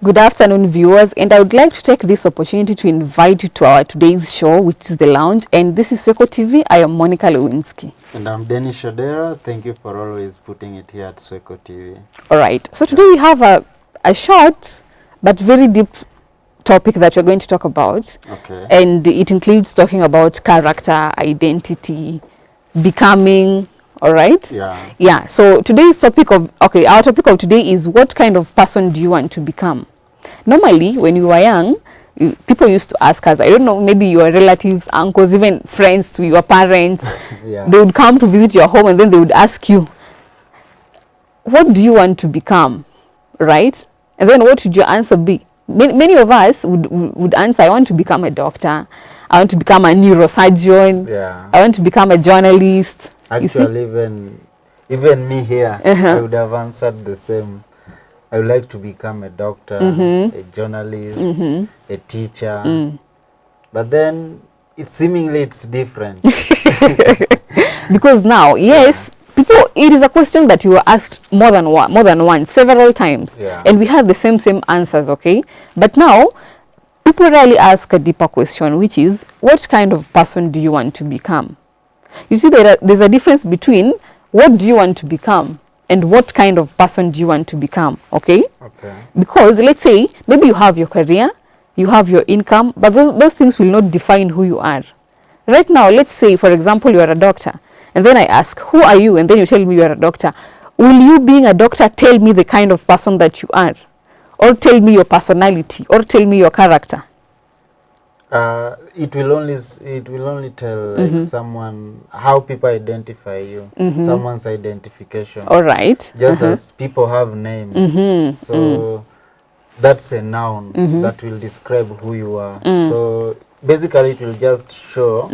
Good afternoon, viewers, and I would like to take this opportunity to invite you to our today's show, which is The Lounge, and this is Swechotv. I am Monica Lewinsky. And I'm Dennis Shodera. Thank you for always putting it here at Swechotv. All right, so today we have a short but very deep topic that we're going to talk about. Okay. And it includes talking about character, identity, becoming. All right. Yeah. So today's topic our topic of today is, what kind of person do you want to become? Normally, when you were young, people used to ask us, I don't know, maybe your relatives, uncles, even friends to your parents, Yeah. They would come to visit your home and then they would ask you, what do you want to become? Right? And then what would your answer be? Many of us would answer, I want to become a doctor. I want to become a neurosurgeon. Yeah. I want to become a journalist. Actually, even me here, I would have answered the same. I would like to become a doctor, a journalist, a teacher. But then it's different. Because now, yes, people, it is a question that you were asked more than once, several times. Yeah. And we have the same answers, okay? But now, people rarely ask a deeper question, which is, what kind of person do you want to become? You see, there's a difference between what do you want to become and what kind of person do you want to become, okay? Okay. Because let's say, maybe you have your career, you have your income, but those things will not define who you are. Right now, let's say, for example, you are a doctor, and then I ask, who are you? And then you tell me you are a doctor. Will you, being a doctor, tell me the kind of person that you are? Or tell me your personality? Or tell me your character? It will only tell like someone, how people identify you, someone's identification. All right. Just as people have names, so that's a noun that will describe who you are. So basically, it will just show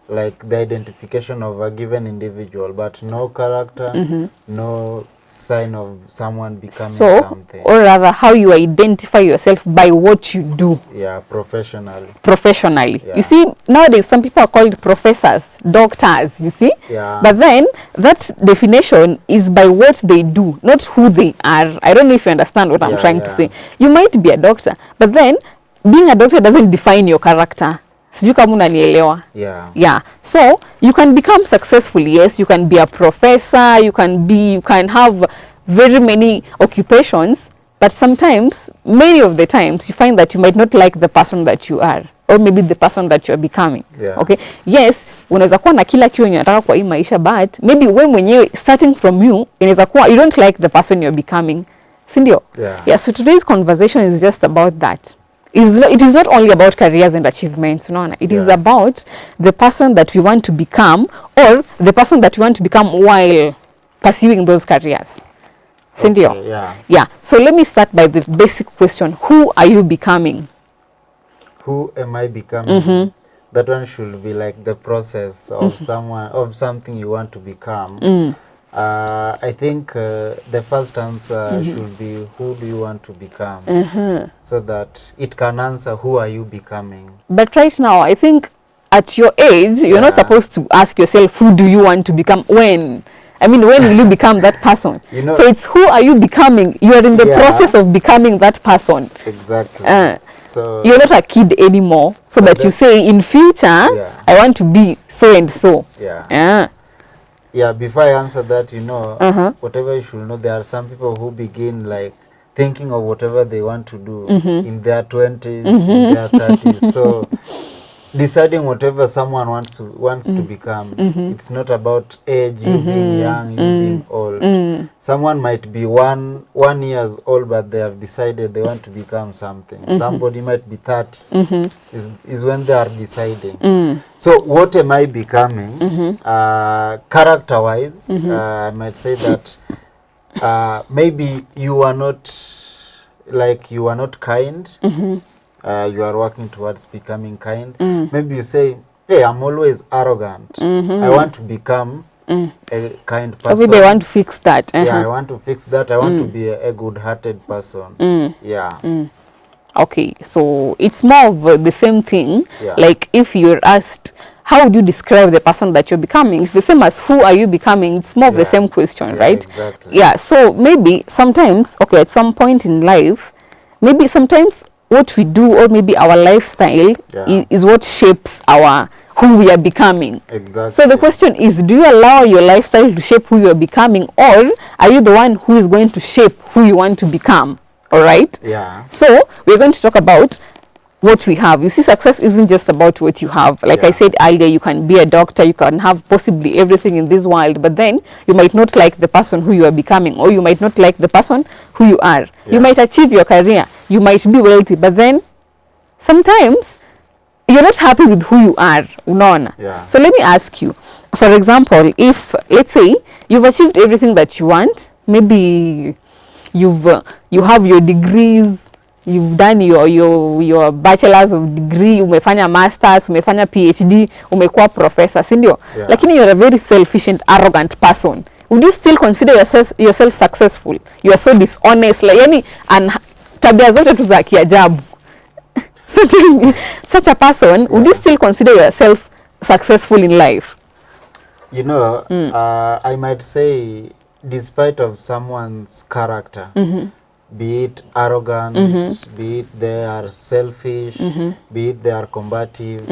like the identification of a given individual, but no character, no sign of someone becoming something. Or rather, how you identify yourself by what you do. Yeah, professionally. Yeah. You see, nowadays some people are called professors, doctors, you see. Yeah. But then that definition is by what they do, not who they are. I don't know if you understand what I'm trying to say. You might be a doctor, but then being a doctor doesn't define your character. Yeah. So you can become successful, yes. You can be a professor, you can have very many occupations, but sometimes, many of the times, you find that you might not like the person that you are, or maybe the person that you are becoming. Yeah. Okay. Yes, unaweza kuwa na kila kitu unataka kwa hii maisha, but maybe wewe mwenyewe, starting from you, inaweza kuwa you don't like the person you're becoming. Sindio? Yeah. So today's conversation is just about that. It is not only about careers and achievements, no. It is about the person that we want to become, or the person that we want to become while pursuing those careers. Cindy? Okay, yeah. So let me start by the basic question: who are you becoming? Who am I becoming? That one should be like the process of something you want to become. I think the first answer should be, who do you want to become? So that it can answer, who are you becoming? But right now, I think at your age, you're not supposed to ask yourself, who do you want to become? When? I mean, when will you become that person? So it's, who are you becoming? You are in the process of becoming that person. Exactly. So you're not a kid anymore. So that you say, in future, I want to be so and so. Yeah, before I answer that, whatever you should know, there are some people who begin like thinking of whatever they want to do in their 20s, in their 30s. So deciding whatever someone wants to become, it's not about age, you being young, you being old. Someone might be one years old, but they have decided they want to become something. Somebody might be 30, is when they are deciding. So what am I becoming? Character-wise, I might say that maybe you are not kind. You are working towards becoming kind. Maybe you say, hey, I'm always arrogant. I want to become a kind person. Maybe they want to fix that. Yeah, I want to fix that. I want to be a good-hearted person. Okay, so it's more of the same thing. Yeah. Like if you're asked, how would you describe the person that you're becoming? It's the same as who are you becoming? It's more of the same question, right? Exactly. Yeah, so maybe sometimes, okay, at some point in life, maybe sometimes what we do, or maybe our lifestyle is what shapes who we are becoming. Exactly. So the question is, do you allow your lifestyle to shape who you are becoming, or are you the one who is going to shape who you want to become? All right? Yeah. So we're going to talk about what we have. You see, success isn't just about what you have. Like I said earlier, you can be a doctor, you can have possibly everything in this world, but then you might not like the person who you are becoming, or you might not like the person who you are. You might achieve your career, you might be wealthy, but then sometimes you're not happy with who you are. So let me ask you, for example, if let's say you've achieved everything that you want, maybe you have your degrees, you've done your bachelor's of degree, umefanya masters, umefanya PhD, umekuwa professor, si ndio? Lakini you're a very selfish and arrogant person. Would you still consider yourself successful? You are so dishonest, like yani tabia zote tu za kiajabu. So tell me, such a person, would you still consider yourself successful in life? You know, I might say, despite of someone's character, be it arrogant, be it they are selfish, be it they are combative,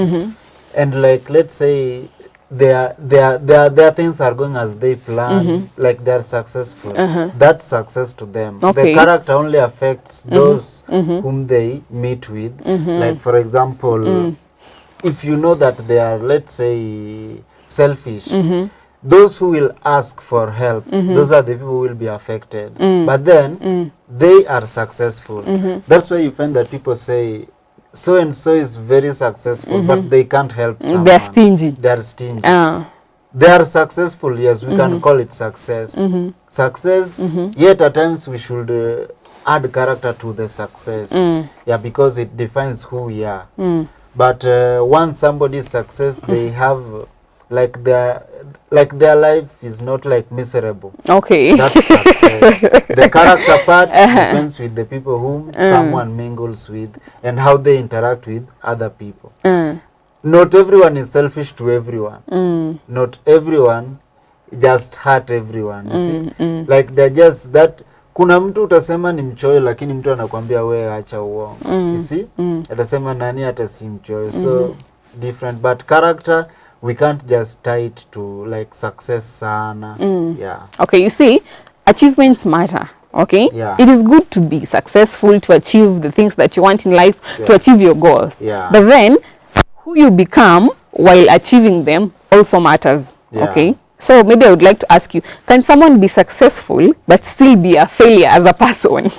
and like, let's say their things are going as they plan, like they are successful. That's success to them. The character only affects those whom they meet with. Like, for example, if you know that they are, let's say, selfish, those who will ask for help, those are the people who will be affected. But then they are successful. That's why you find that people say, so and so is very successful, but they can't help someone. They're stingy. They're stingy. They are successful, yes, we can call it success. Success, yet at times we should add character to the success. Yeah, because it defines who we are. But once somebody's success, they have, like their life is not like miserable. That's success. The character part depends with the people whom someone mingles with and how they interact with other people. Not everyone is selfish to everyone. Not everyone just hurt everyone. You see? Like they're just that. Kuna mtu utasema ni mchoyo, lakini mtu anakuambia wewe acha uongo. You see? Atasema nani hata si mchoyo. So different, but character, we can't just tie it to like success sana. Okay, you see, achievements matter. Okay, it is good to be successful, to achieve the things that you want in life, to achieve your goals. But then who you become while achieving them also matters. Okay, so maybe I would like to ask you, can someone be successful but still be a failure as a person?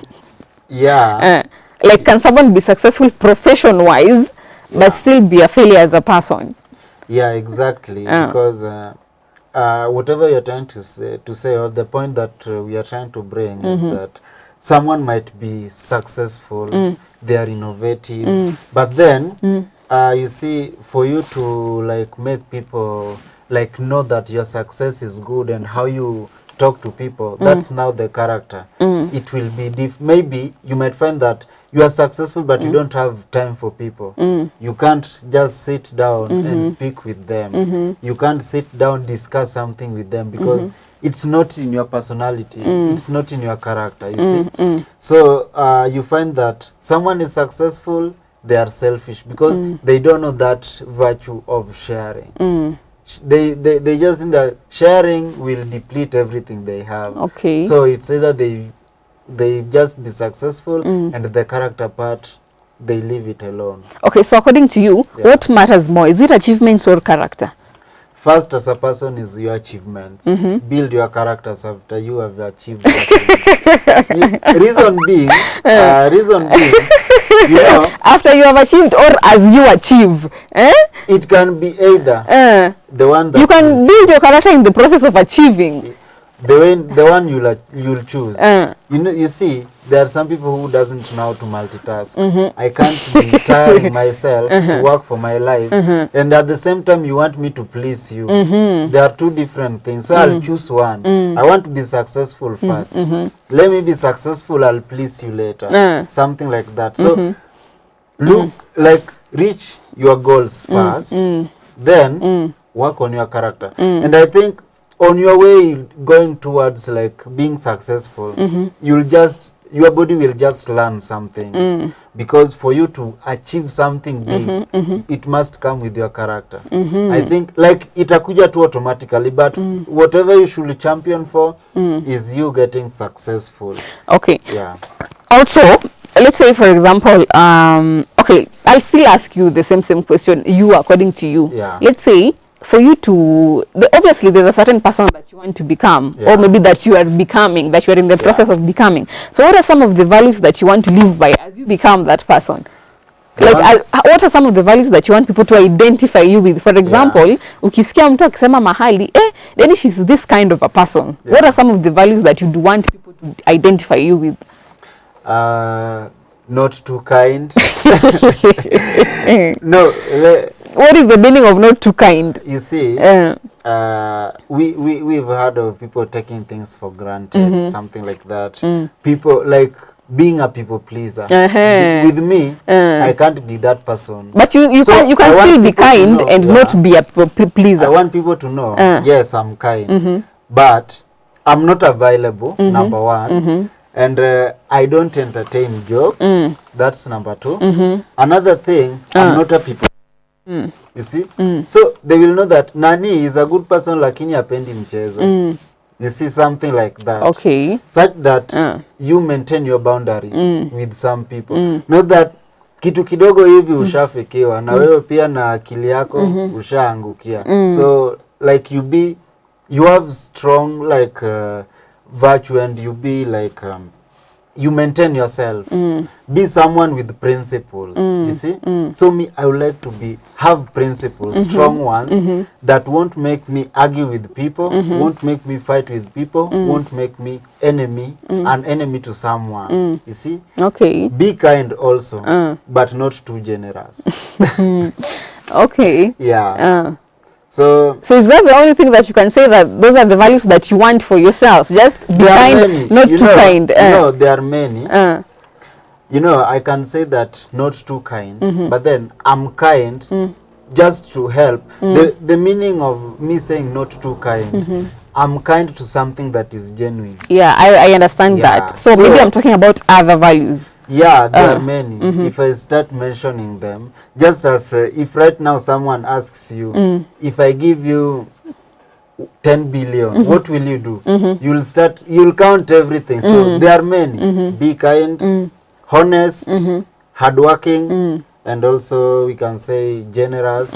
Like, can someone be successful profession wise but still be a failure as a person? Yeah, exactly. Because whatever you're trying to say, or the point that we are trying to bring is that someone might be successful, they are innovative, but then you see, for you to like make people like know that your success is good and how you talk to people, that's now the character. It will be maybe you might find that you are successful, but you don't have time for people. You can't just sit down and speak with them. You can't sit down, discuss something with them, because it's not in your personality. It's not in your character, you see. So you find that someone is successful, they are selfish, because they don't know that virtue of sharing. They just think that sharing will deplete everything they have. So it's either they just be successful and the character part, they leave it alone. Okay, so according to you, what matters more? Is it achievements or character? First, as a person, is your achievements. Build your characters after you have achieved reason being, you know, after you have achieved or as you achieve. It can be either the one that you can build your character in the process of achieving. The one you'll choose. You know, you see, there are some people who doesn't know how to multitask. I can't be tiring myself to work for my life, and at the same time you want me to please you. There are two different things. So I'll choose one. I want to be successful first. Let me be successful, I'll please you later. Something like that. So look, like, reach your goals first, then work on your character. And I think on your way going towards like being successful, you'll just your body will just learn some things. Because for you to achieve something big, it must come with your character. I think like itakuja tu automatically, but whatever you should champion for is you getting successful. Okay. Yeah. Also, let's say for example, okay, I'll still ask you the same question, you according to you. Yeah. Let's say for you to, obviously there's a certain person that you want to become, or maybe that you are becoming, that you are in the process of becoming. So what are some of the values that you want to live by as you become that person? Like what are some of the values that you want people to identify you with? For example, ukisikia mtu akisema mahali, then she's this kind of a person. What are some of the values that you'd want people to identify you with? Not too kind. No. What is the meaning of not too kind? You see, we've heard of people taking things for granted, something like that. People like being a people pleaser. With me, I can't be that person. But you can still be kind and not be a pleaser. I want people to know, yes, I'm kind, but I'm not available, number one. And I don't entertain jokes. That's number two. Another thing, I'm not a people. You see? So they will know that Nani is a good person lakini hapendi mchezo. You see, something like that. Okay. Such that you maintain your boundary with some people. Not that kitu kidogo hivi ushafikiwa na wewe pia na akili yako ushaangukia. So like you have strong like virtue, and you be like you maintain yourself. Be someone with principles. You see? So me, I would like to have principles, strong ones, that won't make me argue with people, won't make me fight with people, won't make me an enemy to someone. You see? Okay. Be kind also, but not too generous. Okay. Yeah. So is that the only thing that you can say, that those are the values that you want for yourself? Just be kind, not too kind. No, there are many. You know, I can say that not too kind, but then I'm kind just to help. The meaning of me saying not too kind, I'm kind to something that is genuine. Yeah, I understand that. So maybe I'm talking about other values. Yeah, there are many. If I start mentioning them, just as if right now someone asks you, if I give you 10 billion, what will you do? You'll count everything. So there are many. Be kind, honest, hardworking, and also we can say generous.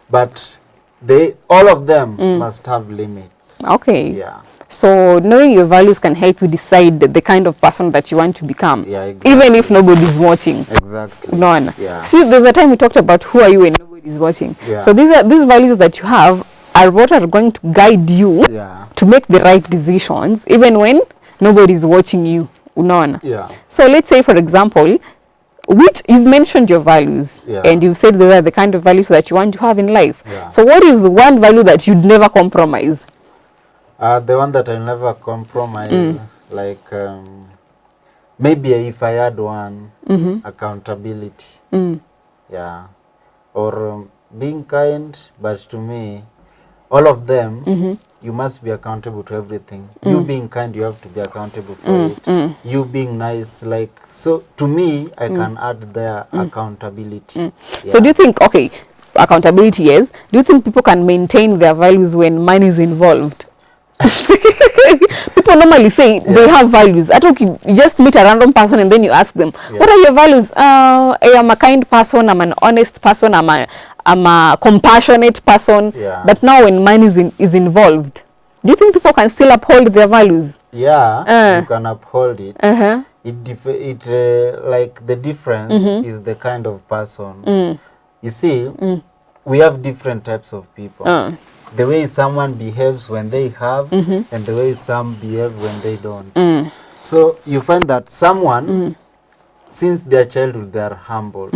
But all of them must have limits. Okay. Yeah. So knowing your values can help you decide the kind of person that you want to become. Yeah, exactly. Even if nobody's watching. Exactly. No one. Yeah. See, there's a time we talked about who are you when nobody's watching. Yeah. So these values that you have are what are going to guide you to make the right decisions, even when nobody's watching you. Unaona? Yeah. So let's say, for example, you've mentioned your values, and you've said they are the kind of values that you want to have in life. Yeah. So what is one value that you'd never compromise? The one that I never compromise, like maybe if I had one, accountability. Yeah. Or being kind, but to me, all of them, you must be accountable to everything. You being kind, you have to be accountable for it. You being nice, like, so to me, I can add their accountability. Yeah. So do you think, okay, accountability, yes. Do you think people can maintain their values when money is involved? People normally say they have values. I think you just meet a random person and then you ask them, what are your values? I am a kind person, I'm an honest person, I'm a compassionate person. But now when money is involved, do you think people can still uphold their values? Yeah, you can uphold it. Like the difference is the kind of person. You see, we have different types of people. The way someone behaves when they have, and the way some behave when they don't. So you find that someone, since their childhood, they are humble.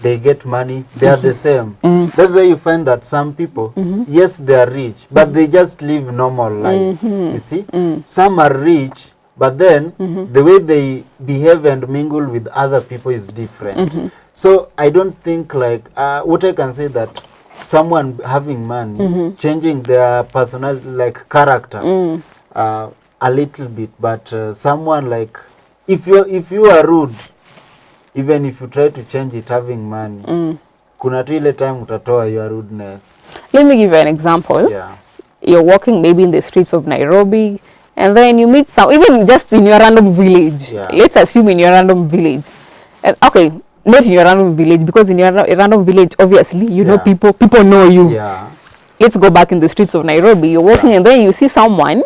They get money, they are the same. That's why you find that some people, yes, they are rich, but they just live normal life. You see, some are rich, but then the way they behave and mingle with other people is different. So I don't think like, what I can say that someone having money, changing their personality, like character, a little bit, but someone like if you are rude, even if you try to change it having money, kuna tu ile time utatoa your rudeness. Let me give you an example. Yeah. You're walking maybe in the streets of Nairobi, and then you meet some, even just in your random village. Yeah. Let's assume in your random village. And okay, not in your random village, because in your random village, obviously, you know people know you. Yeah. Let's go back in the streets of Nairobi. You're walking, and then you see someone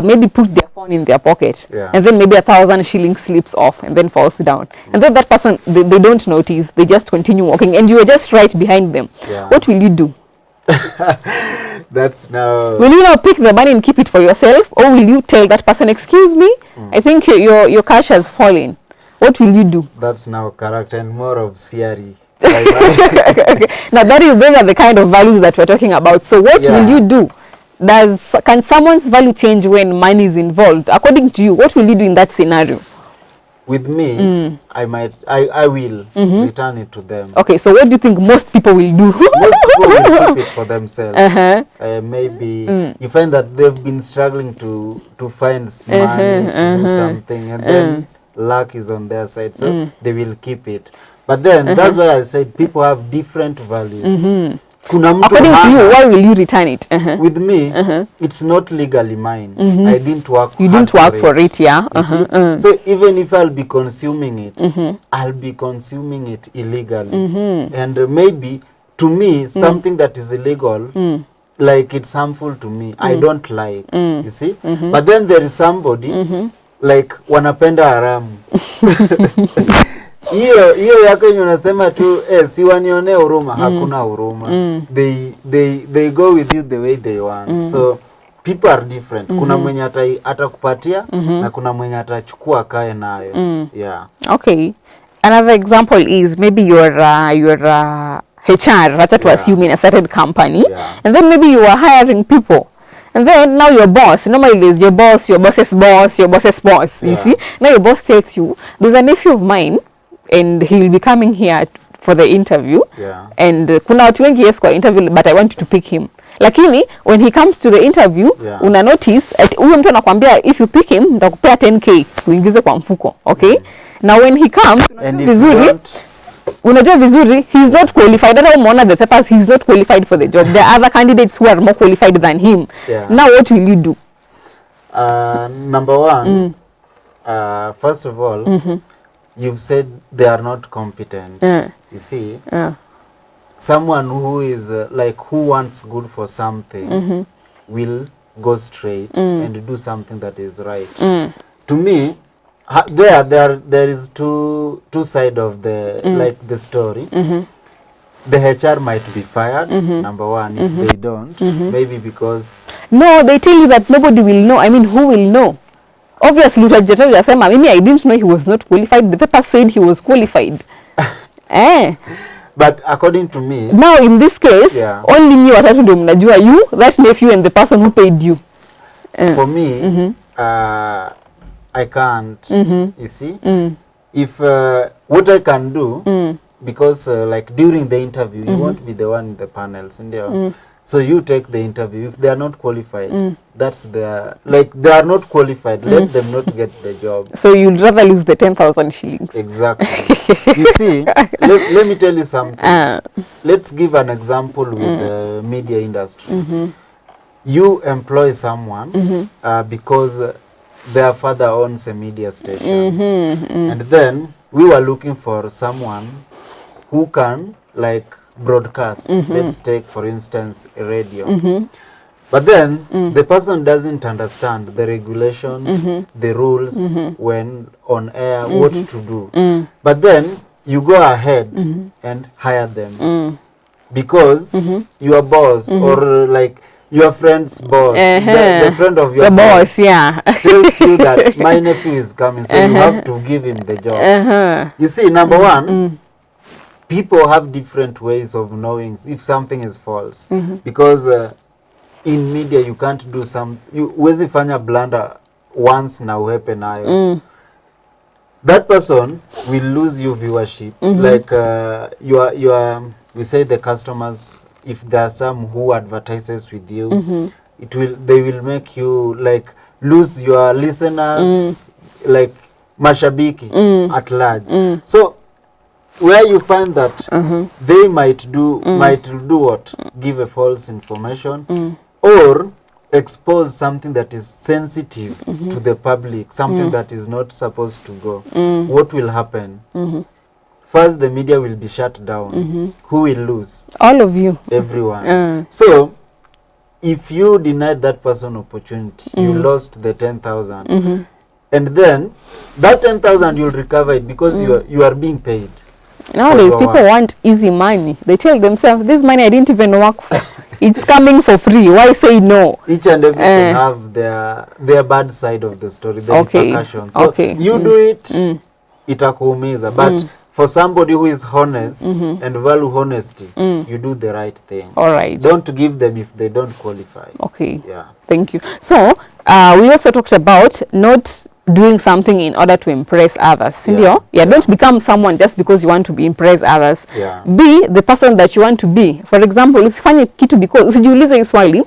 maybe put their phone in their pocket, and then maybe 1,000 shillings slips off and then falls down. And then that person, they don't notice, they just continue walking, and you are just right behind them. What will you do? That's now. Will you now pick the money and keep it for yourself, or will you tell that person, excuse me, I think your cash has fallen? What will you do? That's now character and more of theory. Okay. Now those are the kind of values that we're talking about. So what will you do? Can someone's value change when money is involved? According to you, what will you do in that scenario? With me, I will return it to them. Okay, so what do you think most people will do? Most people will keep it for themselves. Maybe you find that they've been struggling to find money to do something, and then luck is on their side, so they will keep it. But then that's why I said people have different values. According to you, why will you return it? With me, it's not legally mine. I didn't work. You didn't work for it, yeah. So even if I'll be consuming it, I'll be consuming it illegally. And maybe to me, something that is illegal, like it's harmful to me, I don't like. You see? But then there is somebody like wanapenda haramu. Hiyo yako yenye unasema tu si wanione huruma, hakuna huruma. They go with you the way they want. So people are different. Kuna mwenye atakupatia na kuna mwenye atachukua kae nayo. Yeah. Okay. Another example is maybe you're HR, rather to assume in a certain company, and then maybe you are hiring people. And then now your boss, normally is your boss, your boss's boss, your boss's boss, you see? Now your boss tells you, there's a nephew of mine, and he will be coming here for the interview. And kuna watu wengi yes kwa interview, but I want you to pick him. Lakini when he comes to the interview, una notice huyo mtu anakuambia if you pick him nitakupea 10k uingize kwa mfuko, okay? Now when he comes, unajua vizuri he's not qualified. Hata umeona the papers, he's not qualified for the job. There are other candidates who are more qualified than him. Now what will you do? Number one, first of all, you've said they are not competent. You see, someone who is like who wants good for something will go straight and do something that is right. To me, there is two side of the like the story. The HR might be fired, number one, if they don't, maybe because no, they tell you that nobody will know. I mean, who will know? Obviously, utajasema mimi I didn't know he was not qualified. The paper said he was qualified. But according to me, now in this case, only me watatu ndio mnajua, you, that nephew, and the person who paid you. For me, I can't. You see, if what I can do, because like during the interview, you won't be the one in the panels, so you take the interview. If they are not qualified, that's their, like they are not qualified. Let them not get the job. So you'd rather lose the 10,000 shillings. Exactly. You see, let me tell you something. Let's give an example with the media industry. You employ someone because their father owns a media station, and then we were looking for someone who can like broadcast. Let's take for instance a radio. But then the person doesn't understand the regulations, the rules when on air, what to do. But then you go ahead and hire them because your boss or like your friend's boss, the friend of your boss, tells you that my nephew is coming, so you have to give him the job. You see, number one, people have different ways of knowing if something is false, because in media you can't do you huwezi fanya blunder once na uhepe nayo. That person will lose your viewership. Like we say the customers, if there are some who advertises with you, they will make you like lose your listeners. Like mashabiki at large. So where you find that they might do what? Give a false information or expose something that is sensitive to the public, something that is not supposed to go. What will happen? First, the media will be shut down. Who will lose? All of you. Everyone. So if you denied that person opportunity, you lost the 10,000. And then that 10,000 you'll recover it because you are being paid. Nowadays people want easy money. They tell themselves, this money I didn't even work for. It's coming for free. Why say no? Each and every have their bad side of the story, the repercussions. So you do it, itakuumiza. But for somebody who is honest and value honesty, you do the right thing. All right. Don't give them if they don't qualify. Okay. Yeah. Thank you. So we also talked about not doing something in order to impress others. Don't become someone just because you want to be impress others. Be the person that you want to be. For example, usifanye kitu because usijiulize hii swali,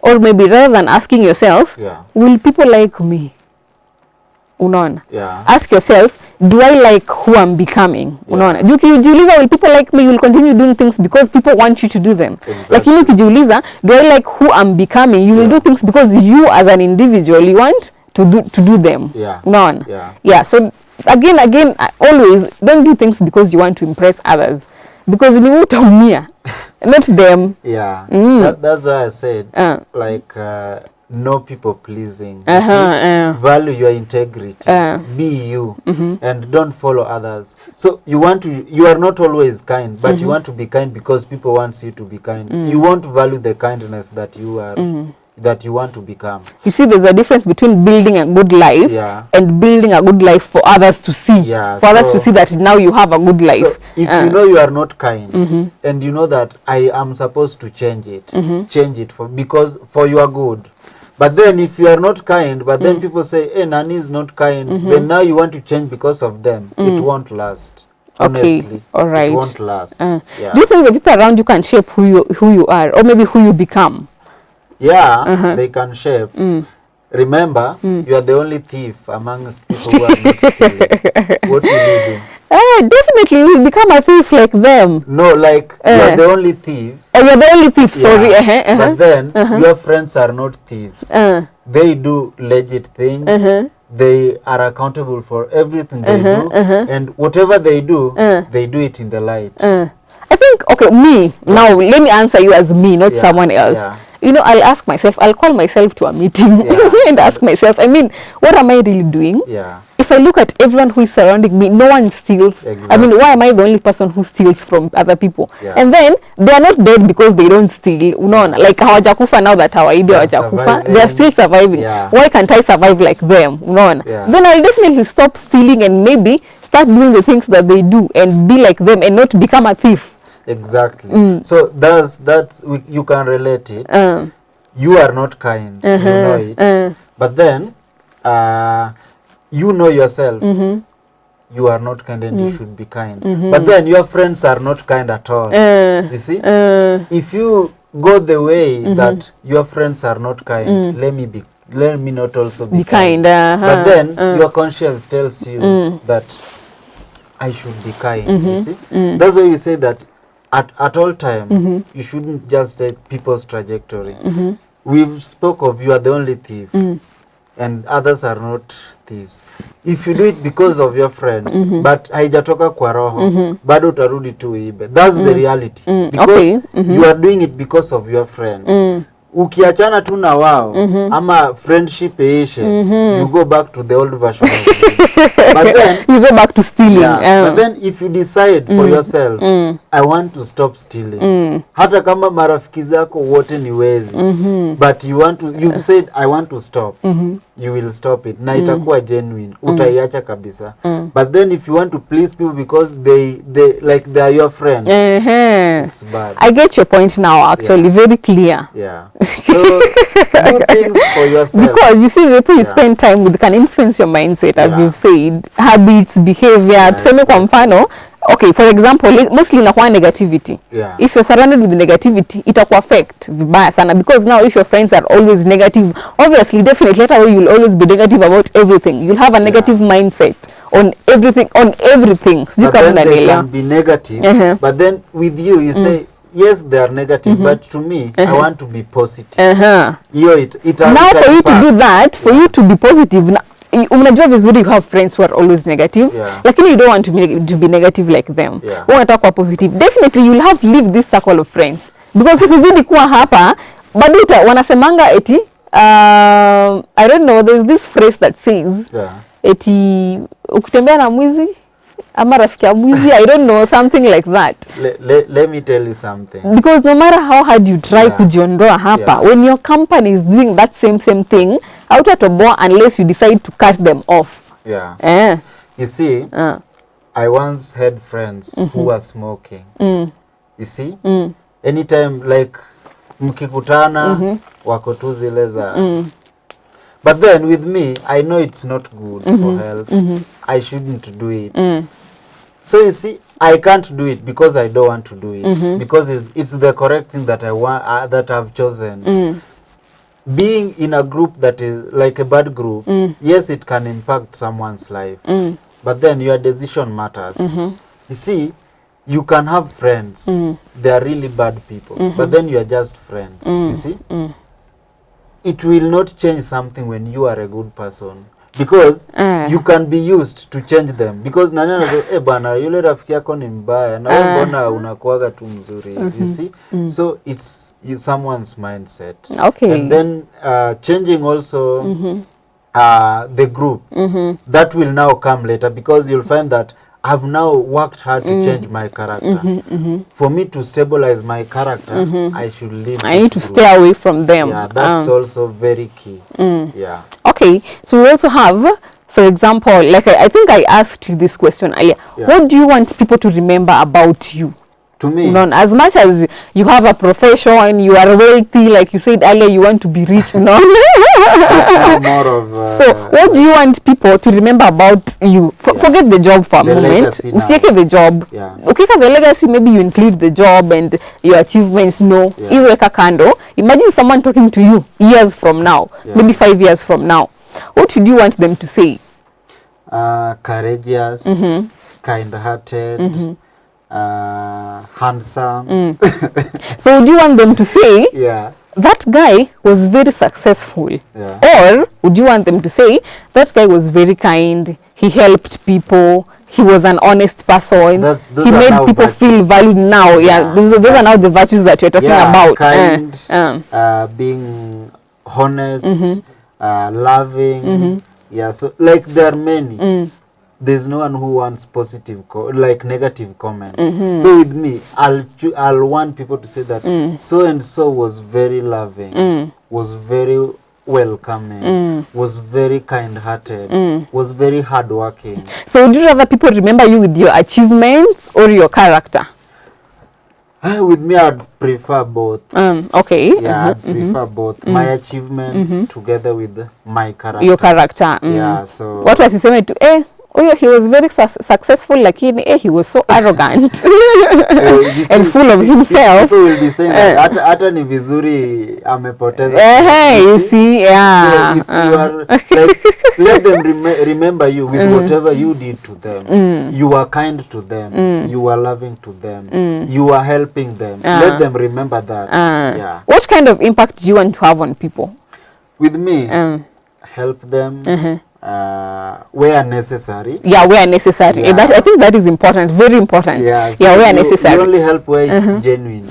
or maybe rather than asking yourself, will people like me? Unaona? Ask yourself, do I like who I'm becoming? Unaona? Ukijiuliza will people like me, you will continue doing things because people want you to do them. Lakini ukijiuliza, do I like who I'm becoming? You will do things because you as an individual, you want to do them. So again always don't do things because you want to impress others, because ni utaumia, not them. That's why I said no people pleasing. Value your integrity, be you, and don't follow others. So you are not always kind, but you want to be kind because people want you to be kind. You won't value the kindness that you are that you want to become. You see, there's a difference between building a good life and building a good life for others to see. For others to see that now you have a good life. So if you know you are not kind and you know that I am supposed to change it, change it for your good. But then if you are not kind, but then people say, hey, Nani is not kind, then now you want to change because of them. It won't last. Honestly, all right. It won't last. Do you think the people around you can shape who you are, or maybe who you become? They can shape. Remember, you are the only thief amongst people who are not stealing. What will you do? Definitely you will become a thief like them. No, like you are the only thief. Oh, you're the only thief, sorry. But then your friends are not thieves. They do legit things. They are accountable for everything they do. And whatever they do it in the light. I think, okay, me, now let me answer you as me, not someone else. You know, I'll call myself to a meeting and ask myself, I mean, what am I really doing? If I look at everyone who is surrounding me, no one steals. I mean, why am I the only person who steals from other people? And then they are not dead because they don't steal. Unaona, like hawajakufa now that hawaibi hawajakufa, they are still surviving. Why can't I survive like them? Unaona, then I'll definitely stop stealing and maybe start doing the things that they do and be like them and not become a thief. Exactly. So you can relate it. You are not kind, you know it. But then you know yourself. You are not kind and you should be kind. But then your friends are not kind at all. You see? If you go the way that your friends are not kind, let me not also be kind. But then your conscience tells you that I should be kind. You see? That's why we say that at all time, you shouldn't just take people's trajectory. We've spoke of you are the only thief, and others are not thieves. If you do it because of your friends, but haijatoka kwa roho, bado utarudi tu ibe. That's the reality. Because you are doing it because of your friends. Ukiachana tu na wao, ama friendship ishe, you go back to the old version of you. But then you go back to stealing. But then if you decide for yourself, I want to stop stealing. Hata kama marafiki zako wote ni wezi, but you've said I want to stop. You will stop it. Na itakuwa genuine. Utaiacha kabisa. But then if you want to please people because they are your friends, it's bad. I get your point now, actually. Very clear. So do things for yourself. Because you see, the people you spend time with can influence your mindset, as you've said, habits, behavior. Tuseme kwa mfano, okay, for example, mostly inakuwa negativity. Yeah. If you're surrounded with negativity, itaku affect vibaya sana, because now if your friends are always negative, obviously, definitely, later on you'll always be negative about everything. You'll have a negative mindset on everything. So but then they can be negative, but then with you say, yes, they are negative, but to me, I want to be positive. Now for you to do that, for you to be positive, unajua vizuri you have friends who are always negative, lakini you don't want to be negative like them. Unataka kuwa positive. Definitely you'll have to leave this circle of friends, because ukizidi kuwa hapa bado wanasemanga eti I don't know, there's this phrase that says eti ukitembea na mwizi ama rafiki ya mwizi, I don't know, something like that. Let me tell you something. Because no matter how hard you try kujiondoa hapa, when your company is doing that same thing, hautatoboa unless you decide to cut them off. You see, I once had friends who were smoking. You see, anytime like mkikutana wako tu zile za but then with me, I know it's not good for health. I shouldn't do it. So you see, I can't do it because I don't want to do it. Because it's the correct thing that I want, that I've chosen. Being in a group that is like a bad group, yes, it can impact someone's life. But then your decision matters. You see, you can have friends. They are really bad people. But then you are just friends. You see? It will not change something when you are a good person, because you can be used to change them, because nani bana yule rafiki yako ni mbaya na wewe mbona unakuaga tu mzuri. You see, so it's someone's mindset. And then changing also the group, that will now come later, because you'll find that I've now worked hard to change my character. For me to stabilize my character, I should leave. I need to stay away from them. Yeah, that's also very key. Yeah. Okay, so we also have, for example, like I think I asked you this question earlier. What do you want people to remember about you? To me, as much as you have a profession, you are wealthy, like you said earlier, you want to be rich, that's more of so what do you want people to remember about you? Forget the job for a moment. Usieke the job. Ukika the legacy, maybe you include the job and your achievements. No, iweka kando. Imagine someone talking to you years from now, maybe 5 years from now. What would you want them to say? Courageous, kind-hearted, handsome. So would you want them to say that guy was very successful? Or would you want them to say that guy was very kind, he helped people, he was an honest person, he made people feel valued? Now those are now the virtues that you're talking about. Kind, being honest, loving. So like there are many. There's no one who wants positive like negative comments. So with me, I'll want people to say that so and so was very loving, was very welcoming, was very kind-hearted, was very hardworking. So would you rather people remember you with your achievements or your character? With me, I'd prefer both. Okay. Yeah, I'd prefer both. My achievements together with my character. Your character. Yeah, so what was he saying to he was very successful, lakini he was so arrogant and full of himself. People will be saying that hata ni vizuri amepoteza. You see, So if you are like, let them remember you with whatever you did to them. You are kind to them. You are loving to them. You are helping them. Let them remember that. What kind of impact do you want to have on people? With me, help them. Where necessary. Where necessary. I think that is important, very important. So where necessary. You only help where it's genuine.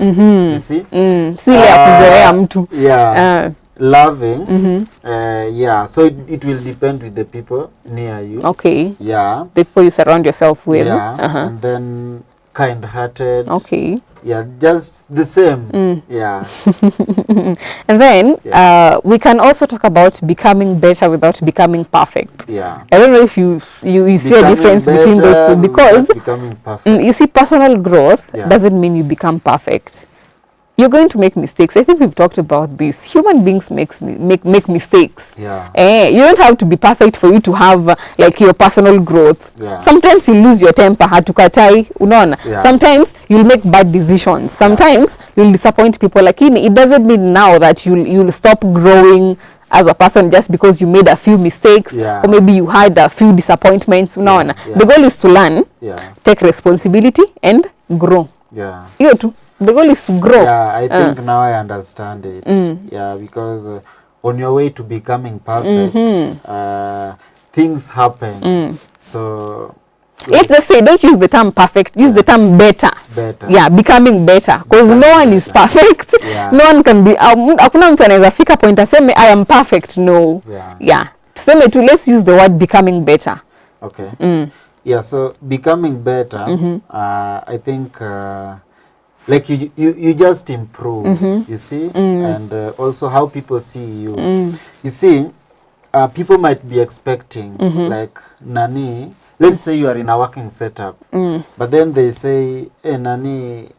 You see? Loving. So it will depend with the people near you. Okay. The people you surround yourself with. And then kind-hearted. Okay. Just the same. And then we can also talk about becoming better without becoming perfect. I don't know if you see a difference between those two, because becoming perfect. You see, personal growth doesn't mean you become perfect. you're going to make mistakes. I think we've talked about this. Human beings make mistakes. You don't have to be perfect for you to have like your personal growth. Sometimes you lose your temper, hatukatai, unaona. Sometimes you'll make bad decisions. Sometimes you'll disappoint people. Lakini it doesn't mean now that you'll stop growing as a person just because you made a few mistakes or maybe you had a few disappointments, unaona. The goal is to learn, take responsibility and grow. Hiyo tu. The goal is to grow. Yeah, I think now I understand it. Yeah, because on your way to becoming perfect, things happen. So let's just say, don't use the term perfect, use the term better. Yeah, becoming better. Because no one is perfect. No one can be, hakuna mtu anaweza fika point aseme I am perfect. No. Yeah. Tuseme tu, let's use the word becoming better. Okay. Yeah, so becoming better, I think like you just improve, you see, and also how people see you. You see, people might be expecting like nani, let's say you are in a working setup, but then they say nani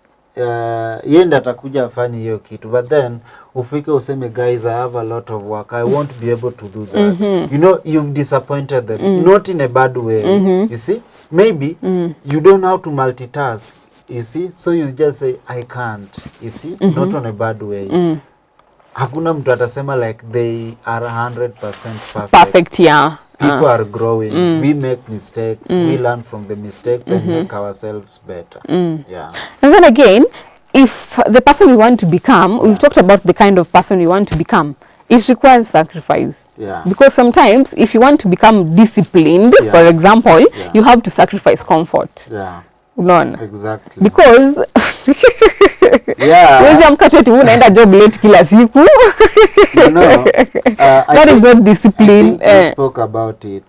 yenda atakuja afanye hiyo kitu, but then ufike useme guys, I have a lot of work, I won't be able to do that. You know, you've disappointed them, not in a bad way. You see, maybe you don't know how to multitask. You see, so you just say I can't. You see, not on a bad way. Hakuna mtu atasema like they are 100% perfect. Perfect, yeah. People are growing. We make mistakes. We learn from the mistakes and make ourselves better. Yeah. And then again, if the person we want to become, we've talked about the kind of person we want to become. It requires sacrifice. Because sometimes if you want to become disciplined, for example, you have to sacrifice comfort. Unaona? Exactly. Because wezi amka tu unaenda job late kila siku. You know, that is not discipline. We spoke about it.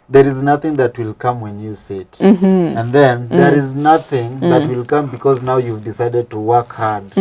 There is nothing that will come when you sit. And then there is nothing that will come because now you've decided to work hard.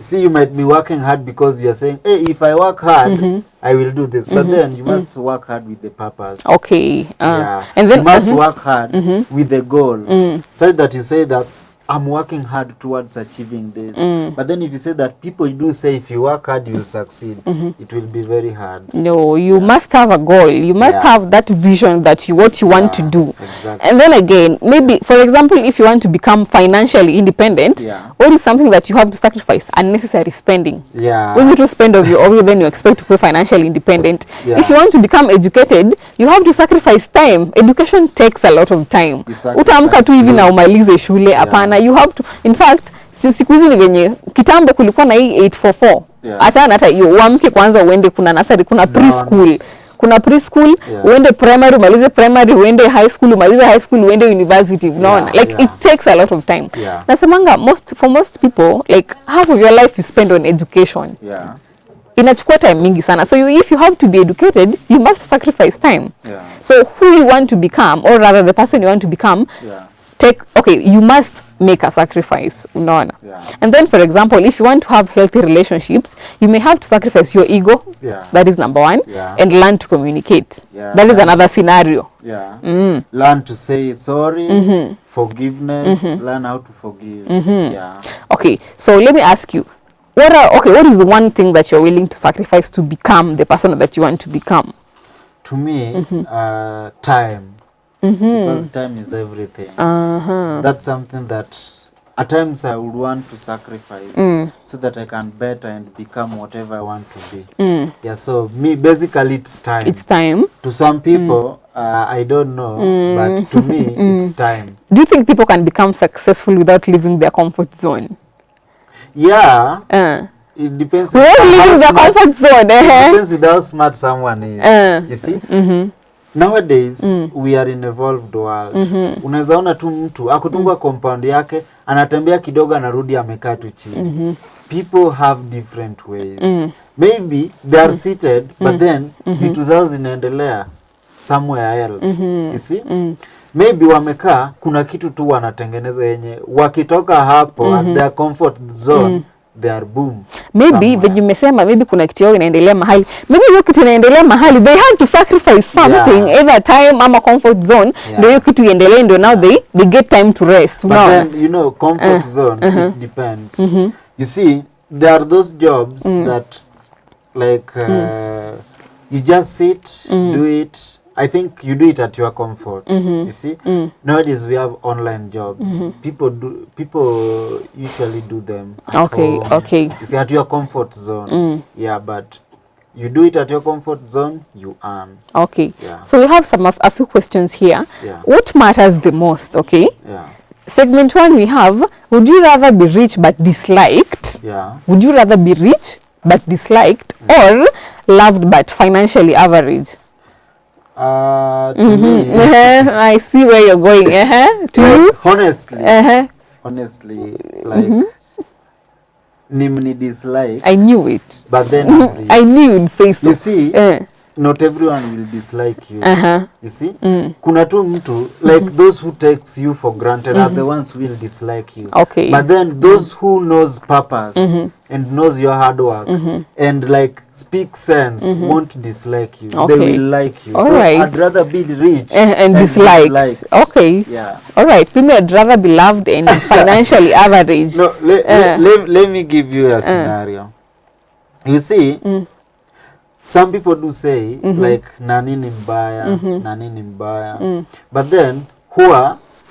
See, you might be working hard because you're saying, hey, if I work hard, I will do this. But then you must work hard with the purpose. Okay. And then you must work hard with the goal. Such that you say that I'm working hard towards achieving this. But then if you say that, people do say if you work hard, you will succeed. It will be very hard. No, you must have a goal. You must have that vision that what you want to do. Exactly. And then again, maybe, for example, if you want to become financially independent, what is something that you have to sacrifice? Unnecessary spending. What is to spend of your own, then you expect to be financially independent. If you want to become educated, you have to sacrifice time. Education takes a lot of time. Utaamka tu hivi na umalize shule, apana. You have to, in fact, siku hizi ni venye kitambo kulikuwa na hii 844. Achana hata hiyo, uamke kwanza uende, kuna nursery, kuna preschool. Kuna preschool, uende primary, umalize primary, uende high school, umalize high school, uende university. Unaona? Like it takes a lot of time. Nasemanga for most people, like half of your life you spend on education. Inachukua time mingi sana. So if you have to be educated, you must sacrifice time. So who you want to become, or rather the person you want to become, you must make a sacrifice, unaona. And then, for example, if you want to have healthy relationships, you may have to sacrifice your ego. That is number one. And learn to communicate. That is another scenario. Learn to say sorry, forgiveness, learn how to forgive. Okay, so let me ask you, what is one thing that you're willing to sacrifice to become the person that you want to become? To me, time. Because time is everything. That's something that at times I would want to sacrifice so that I can better and become whatever I want to be. So me, basically it's time. It's time. To some people, I don't know, but to me, it's time. Do you think people can become successful without leaving their comfort zone? It depends. Leaving their comfort zone. It depends with how smart someone is. You see? Nowadays, we are in evolved world. Unaweza ona tu mtu akutungwa compound yake, anatembea kidogo anarudi amekaa tu chini. People have different ways. Maybe they are seated, but then vitu zao zinaendelea somewhere else. You see? Maybe wamekaa, kuna kitu tu wanatengeneza yenye wakitoka hapo at their comfort zone, they are boom. Maybe venye umesema, maybe kuna kitu yao inaendelea mahali. Maybe hiyo kitu inaendelea mahali, they had to sacrifice something, either time ama comfort zone, ndio hiyo kitu iendelee, ndio now they get time to rest. But then, you know, comfort zone, it depends. You see, there are those jobs that like you just sit, do it. I think you do it at your comfort. You see, nowadays we have online jobs. People usually do them at home. You see, at your comfort zone. Yeah, but you do it at your comfort zone, you earn. Yeah. So we have a few questions here. Yeah. What matters the most? Yeah. Segment 1 we have, would you rather be rich but disliked? Yeah. Would you rather be rich but disliked or loved but financially average? To me, I see where you're going. To you? Honestly, like Nimni dislike. I knew it. But then I knew you'd say so. You see, not everyone will dislike you. You see, kuna tu mtu, like those who takes you for granted are the ones who will dislike you. But then those who knows purpose and knows your hard work and like speak sense won't dislike you. They will like you. So I'd rather be rich and disliked. Yeah. All right. Maybe I'd rather be loved and financially average. No, let me give you a scenario. You see, some people do say like nani ni mbaya, but then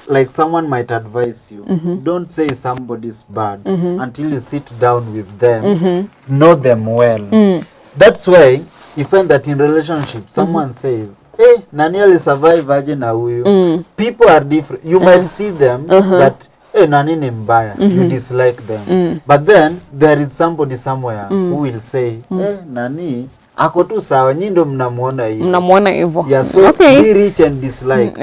like someone might advise you, don't say somebody's bad until you sit down with them, know them well. That's why you find that in relationship someone says, hey, nani ali survive aje na huyu. People are different. You might see them that nani ni mbaya, you dislike them, but then there is somebody somewhere who will say, nani ako tu sawa, nyindo mnamuona hivyo. Yeah, so be rich and dislike.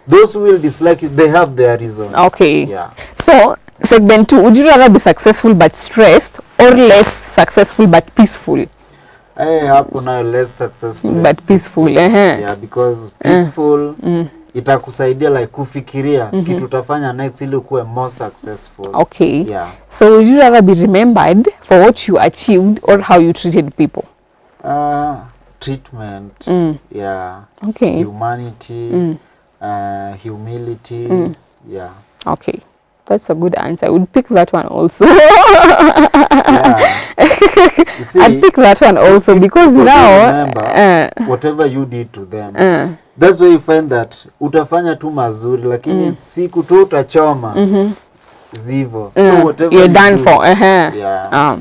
Those who will dislike you, they have their reasons. Yeah. So segment 2, would you rather be successful but stressed or less successful but peaceful? Hapo nayo less successful but peaceful. Yeah, because peaceful itakusaidia like kufikiria kitu utafanya next ili kuwe more successful. Yeah. So would you rather be remembered for what you achieved or how you treated people? Treatment. Yeah. Humanity. Humility. Yeah. That's a good answer. I would pick that one also. See, I'd pick that one also because now remember whatever you did to them. That's why you find that utafanya tu mazuri lakini siku tu utachoma zivo. So whatever you're done do, for. Yeah.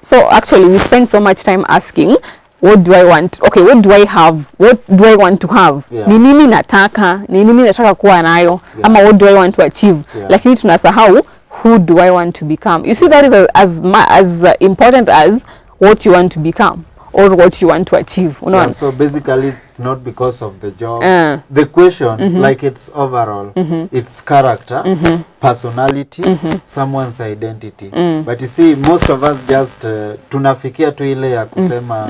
So actually we spend so much time asking, what do I want? What do I have? What do I want to have? Ni nini nataka kuwa nayo? Ama what do I want to achieve? Lakini tunasahau, who do I want to become? You see, that is as important as what you want to become or what you want to achieve. Yeah, so basically it's not because of the job. The question, like it's overall, it's character, personality, someone's identity. But you see, most of us just tunafikia tu ile ya kusema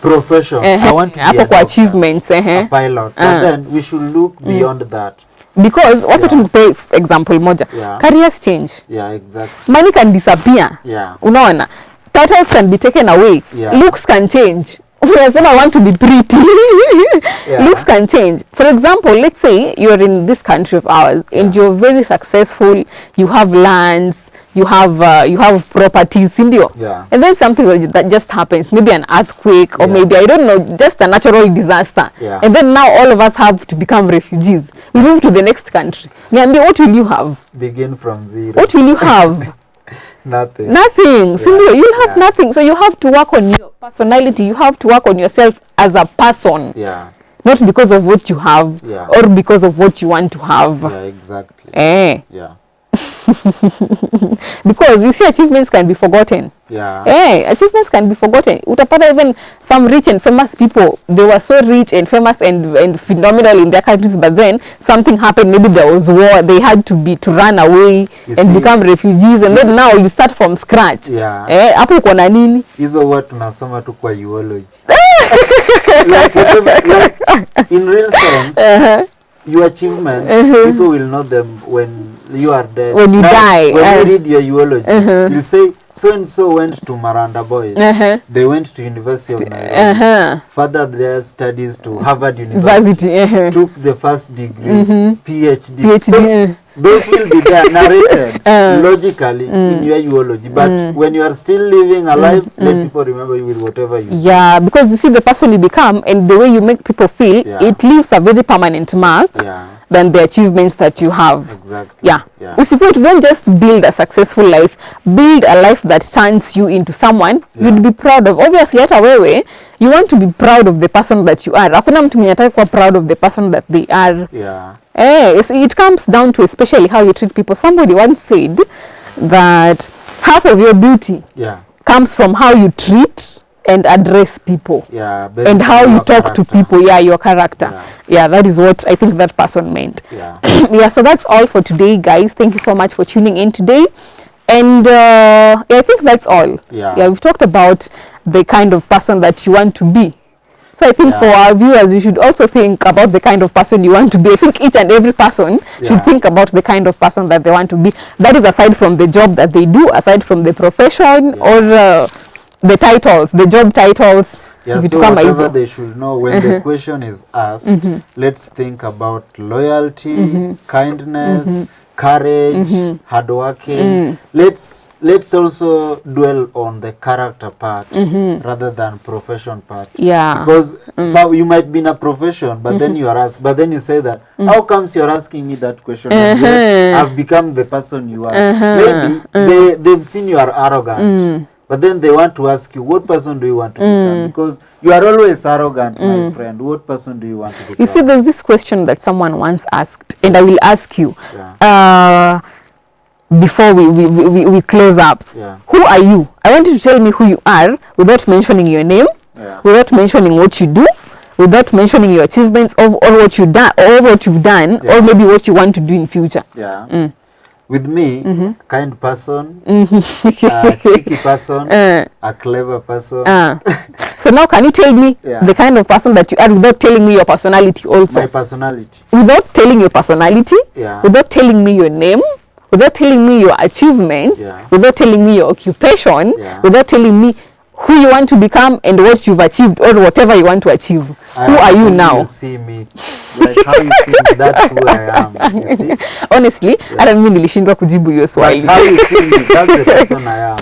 profession. I want to be a doctor, achievements, a pilot. But then we should look beyond that. Because what's to pay example moja? Careers change. Yeah, exactly. Money can disappear. Unaona? Titles can be taken away. Looks can change. I want to be pretty. Looks can change. For example, let's say you're in this country of ours and you're very successful. You have lands. You have properties, indio. And then something that just happens, maybe an earthquake or maybe, I don't know, just a natural disaster. And then now all of us have to become refugees. We move to the next country. What will you have? Begin from zero. What will you have? Nothing. Sindio, you'll have nothing. So you have to work on your personality. You have to work on yourself as a person. Not because of what you have or because of what you want to have. Exactly. Because you see, achievements can be forgotten. Achievements can be forgotten. Utapata even some rich and famous people, they were so rich and famous and phenomenal in their countries, but then something happened. Maybe there was war. They had to run away and become refugees, and then now you start from scratch. Hapo uko na nini? Hizo watu tunasoma tu kwa urology. Like in real sense, your achievements, people will know them when you are dead. When you die. When you read your eulogy, you say, so-and-so went to Maranda Boys. They went to University of Nairobi. Furthered their studies to Harvard University. Took the first degree, PhD. So those will be there narrated logically in your eulogy. But when you are still living alive, let people remember you with whatever you do. Yeah, because you see the person you become and the way you make people feel, it leaves a very permanent mark than the achievements that you have. Exactly. Yeah. Don't just build a successful life, build a life that turns you into someone you'd be proud of. Obviously, hata wewe, you want to be proud of the person that you are. Hakuna mtu mwenye ataki kuwa proud of the person that they are. It comes down to especially how you treat people. Somebody once said that half of your beauty comes from how you treat and address people, and how you talk to people, your character. That is what I think that person meant. So that's all for today, guys. Thank you so much for tuning in today. And I think that's all. We've talked about the kind of person that you want to be. So I think for our viewers, you should also think about the kind of person you want to be. I think each and every person should think about the kind of person that they want to be. That is aside from the job that they do, aside from the profession or the titles, the job titles. So whatever they should know when the question is asked, let's think about loyalty, kindness, courage, hard working. Let's also dwell on the character part rather than profession part. Because so you might be in a profession, but then you are asked, but then you say that, how comes you're asking me that question? And yet I've become the person you are. Maybe they've seen you are arrogant. But then they want to ask you, what person do you want to become? Because you are always arrogant, my friend. What person do you want to become? You see, there's this question that someone once asked, and I will ask you before we close up. Who are you? I want you to tell me who you are without mentioning your name, without mentioning what you do, without mentioning your achievements or what you've done, or maybe what you want to do in future. With me, kind person, a cheeky person, a clever person. So now can you tell me the kind of person that you are without telling me your personality also? My personality. Without telling your personality, without telling me your name, without telling me your achievements, without telling me your occupation, without telling me who you want to become and what you've achieved or whatever you want to achieve. Who are you now? You see me. Like how you see me, that's who I am. You see? Honestly, hata mimi nilishindwa kujibu hiyo swali. How you see me, that's the person I am.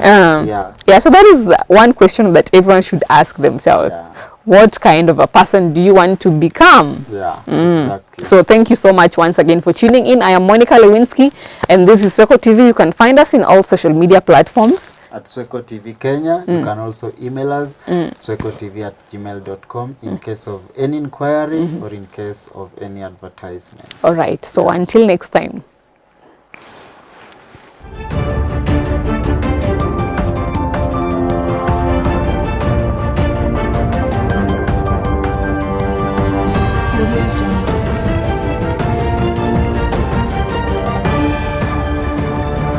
So that is one question that everyone should ask themselves. What kind of a person do you want to become? Exactly. So thank you so much once again for tuning in. I am Monica Lewinsky and this is Swechotv. You can find us in all social media platforms. At Swechotv Kenya. You can also email us swechotv@gmail.com in case of any inquiry or in case of any advertisement. All right. So until next time. Audio Jungle.